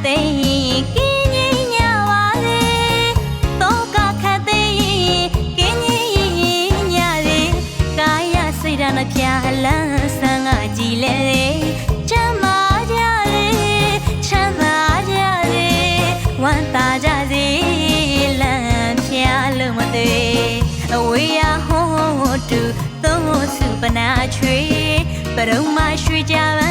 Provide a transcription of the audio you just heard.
သိကင်းကြီးညပါလေတော့ကခသိကင်းကြီးညလေကာယစိတ်ဓာတ်နှပြလန်းဆန်းကကြည်လေချမ်းသာကြလေချမ်းသာကြလေဝမ်းသာကြစေလမ်းပြလို့မသေးအဝေးရဟောတူသုံးစုပနာချွေပရုံမရွှေကြပါ